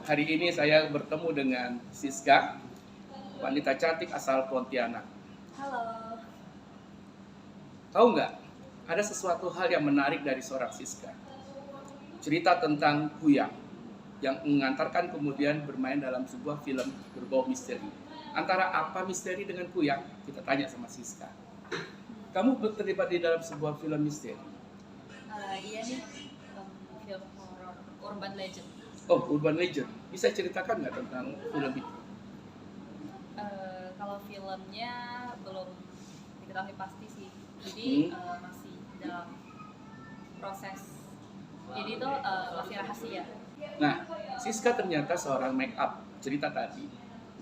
Hari ini saya bertemu dengan Siska, wanita cantik asal Pontianak. Halo. Tahu nggak, ada sesuatu hal yang menarik dari seorang Siska. Cerita tentang Kuyang, yang mengantarkan kemudian bermain dalam sebuah film berbau misteri. Antara apa misteri dengan Kuyang? Kita tanya sama Siska. Kamu terlibat di dalam sebuah film misteri. Iya nih, film horor urban legend. Oh, Urban Legend. Bisa ceritakan nggak tentang film itu? Kalau filmnya belum diketahui pasti sih, jadi masih dalam proses. Jadi itu masih rahasia. Nah, Siska ternyata seorang make up. Cerita tadi,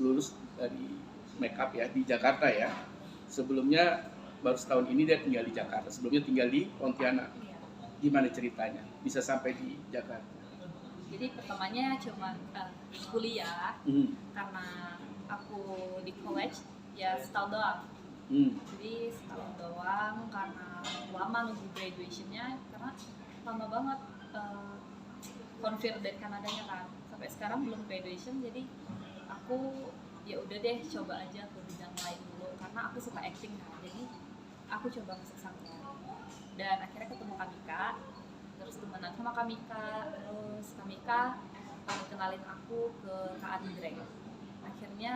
lulus dari make up ya di Jakarta ya. Sebelumnya baru setahun ini dia tinggal di Jakarta. Sebelumnya tinggal di Pontianak. Iya. Gimana ceritanya bisa sampai di Jakarta? Jadi pertamanya cuma kuliah karena aku di college ya setahun doang. Jadi setahun doang karena lama nunggu graduationnya karena lama banget konfir dari Kanadanya kan, sampai sekarang belum graduation. Jadi aku ya udah deh coba aja ke bidang lain dulu karena aku suka acting kan, jadi aku coba masuk sanggar dan akhirnya ketemu Kamika, terus temenan sama Kamika, terus Kamika kenalin aku ke Kak Andre. Akhirnya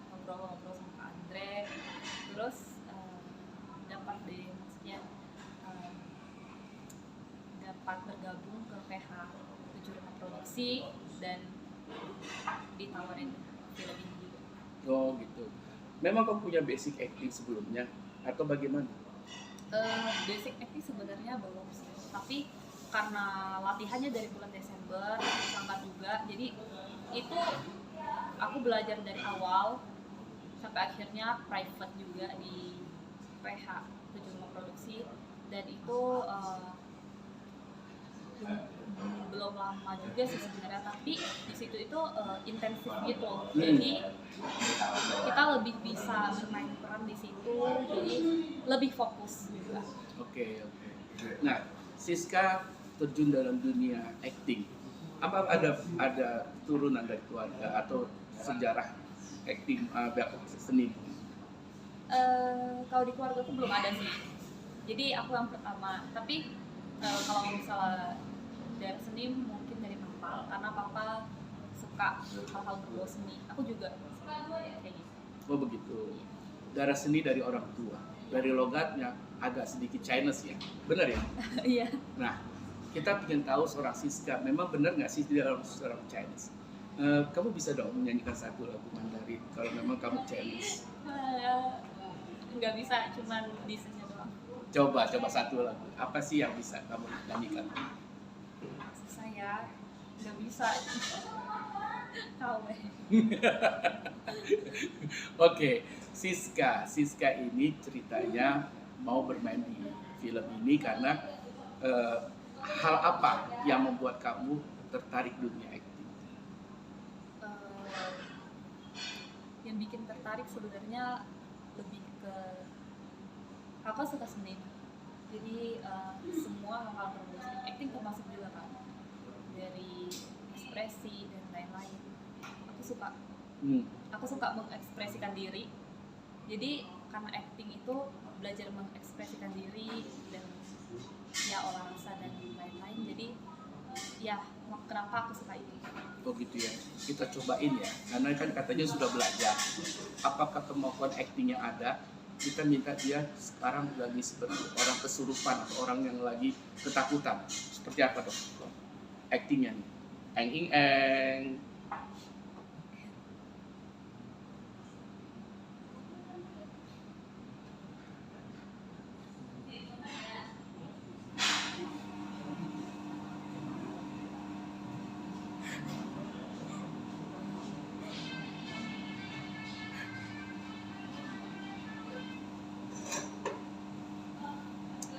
ngobrol-ngobrol sama Kak Andre, terus dapat deh, maksudnya dapat bergabung ke PH 75 Produksi dan ditawarin film ini juga. Oh gitu. Memang kamu punya basic acting sebelumnya atau bagaimana? Basic acting sebenarnya belum sih, tapi karena latihannya dari bulan Desember sampai juga, jadi itu aku belajar dari awal sampai akhirnya private juga di PH 75 Produksi, dan itu belum lama juga sih sebenarnya, tapi di situ itu intensif gitu. Jadi kita lebih bisa bermain peran di situ, jadi lebih fokus juga. Oke. Nah, Siska terjun dalam dunia acting. Apa ada turunan dari keluarga atau sejarah acting seni? Kalau di keluarga aku belum ada sih. Jadi aku yang pertama. Tapi kalau misalnya dari seni mungkin dari papa, karena papa suka hal-hal berbau seni. Aku juga kayak gitu. Oh begitu. Darah seni dari orang tua. Dari logatnya agak sedikit Chinese ya. Benar ya? Iya. Nah, kita ingin tahu seorang Siska, memang benar nggak sih dia seorang Chinese? Kamu bisa dong menyanyikan satu lagu Mandarin kalau memang kamu Chinese. Nggak bisa, cuman desainnya doang. Coba satu lagu. Apa sih yang bisa kamu nyanyikan? Saya nggak bisa. Tahu deh. Oke, Siska ini ceritanya mau bermain di film ini karena hal apa yang membuat kamu tertarik dunia acting? Yang bikin tertarik sebenarnya lebih ke apa, suka seni. Jadi semua hal-hal berbau seni, acting termasuk juga kan, dari ekspresi dan lain-lain. Aku suka mengekspresikan diri. Jadi karena acting itu belajar mengekspresikan diri dan ya olah rasa dan lain-lain. Jadi ya kenapa aku suka itu. Oh gitu ya, kita cobain ya, karena kan katanya sudah belajar. Apakah kemampuan actingnya ada? Kita minta dia sekarang lagi seperti orang kesurupan atau orang yang lagi ketakutan. Seperti apa dok? Actingnya nih, eng ing eng.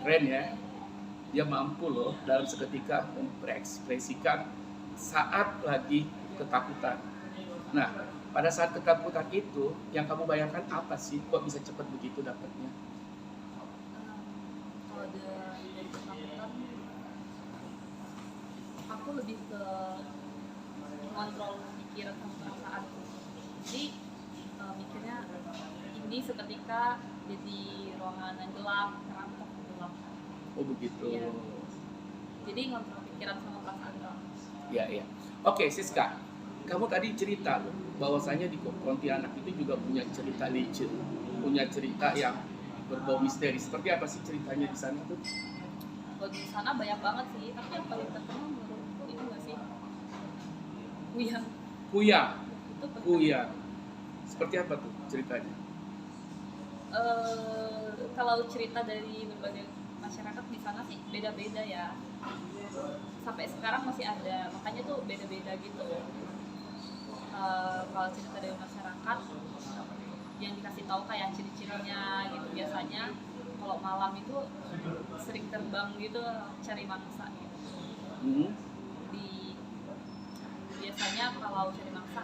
Keren ya, dia mampu loh dalam seketika memprekspresikan saat lagi ketakutan. Nah, pada saat ketakutan itu, yang kamu bayangkan apa sih? Kok bisa cepat begitu dapatnya? Kalau dari ketakutan, aku lebih ke mengontrol pikiran sama perasaanku. Jadi mikirnya ini seketika jadi ruangan yang gelap, rampok gelap. Oh begitu. Iya. Jadi ngontrol pikiran sama perasaan doang. Iya, iya. Oke, Siska, kamu tadi cerita bahwasanya di Pontianak itu juga punya cerita legend, punya cerita yang berbau misteri. Seperti apa sih ceritanya di sana tuh? Kalau di sana banyak banget sih, tapi yang paling terkenal menurutku itu nggak sih? Kuyang. Kuyang. Itu penting. Kuyang. Seperti apa tuh ceritanya? Kalau cerita dari berbagai masyarakat di sana sih beda-beda ya. Sampai sekarang masih ada, makanya tuh beda-beda gitu. Kalau cerita dari masyarakat yang dikasih tahu kayak ciri-cirinya gitu, biasanya kalau malam itu sering terbang gitu cari mangsa gitu. Biasanya kalau cari mangsa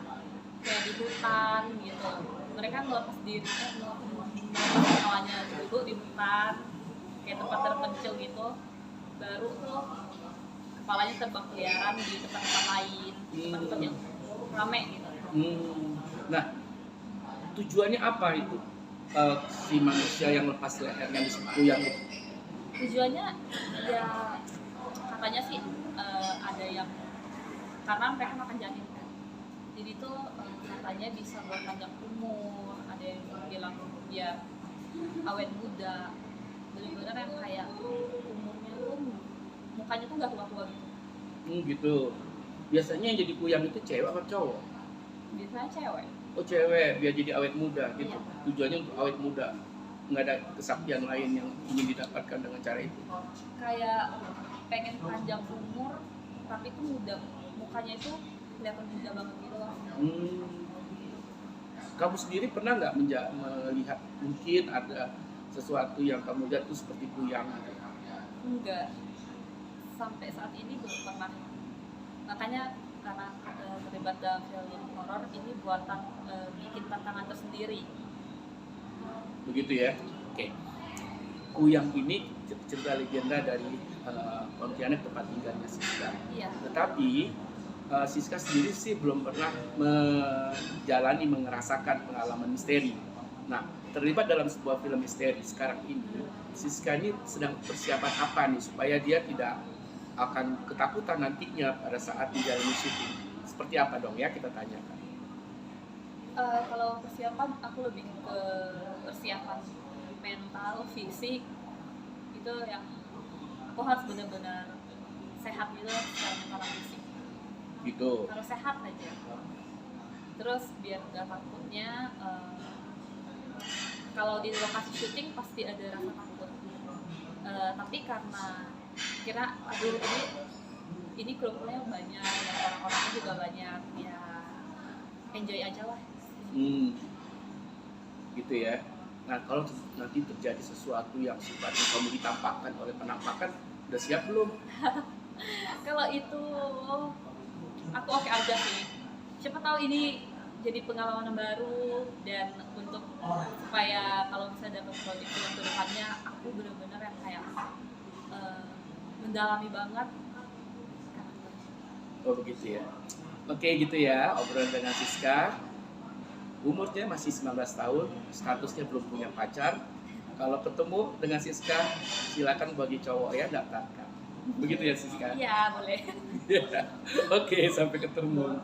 kayak di hutan gitu, mereka melepas dirinya, awalnya dulu di hutan kayak tempat terpencil gitu, baru tuh kepalanya terbang keliaran di tempat-tempat lain, tempat-tempat yang rame gitu. Nah, tujuannya apa itu? Si manusia yang lepas lehernya di kuyang itu? Tujuannya ya katanya sih ada yang karena mereka makan janin kan, jadi tuh katanya bisa buat panjang umur, ada yang bilang biar awet muda, benar-benar yang kayak umurnya tuh mukanya tuh nggak tua-tua gitu. Gitu. Biasanya yang jadi kuyang itu cewek apa cowok? Biasanya cewek. Oh cewek, biar jadi awet muda gitu. Iya. Tujuannya untuk awet muda. Nggak ada kesaktian lain yang ingin didapatkan dengan cara itu. Kayak pengen panjang umur tapi tuh muda, mukanya itu kelihatan muda banget gitu loh. Kamu sendiri pernah nggak melihat mungkin ada sesuatu yang kamu lihat itu seperti kuyang? Enggak, sampai saat ini belum pernah. Makanya karena terlibat dalam film horor ini buatan bikin tantangan tersendiri. Begitu ya. Oke. Kuyang ini cerita legenda dari Pontianak, tempat tinggalnya Siska. Iya. Tetapi Siska sendiri sih belum pernah merasakan pengalaman misteri. Nah, terlibat dalam sebuah film misteri sekarang ini, Siska ini sedang persiapan apa nih supaya dia tidak akan ketakutan nantinya pada saat menjalani syuting? Seperti apa dong ya, kita tanyakan. Kalau persiapan aku lebih ke persiapan mental, fisik, itu yang aku harus benar-benar sehat gitu secara mental dan fisik. Gitu. Harus sehat aja. Terus biar nggak takutnya kalau di lokasi syuting pasti ada rasa takut. Tapi karena kira aduh ini kru-krunya banyak, dan orang-orangnya juga banyak, ya enjoy aja lah. Gitu ya. Nah, kalau nanti terjadi sesuatu yang sifatnya kamu ditampakkan oleh penampakan, udah siap belum? Kalau itu aku oke aja sih. Siapa tahu ini jadi pengalaman baru, dan untuk supaya kalau bisa dapat proyek film kedepannya aku benar-benar yang kayak mendalami banget. Oh begitu ya. Oke gitu ya, obrolan dengan Siska. Umurnya masih 19 tahun, statusnya belum punya pacar. Kalau ketemu dengan Siska, silakan bagi cowok ya daftarkan. Begitu ya Siska? Iya, boleh. Oke, sampai ketemu.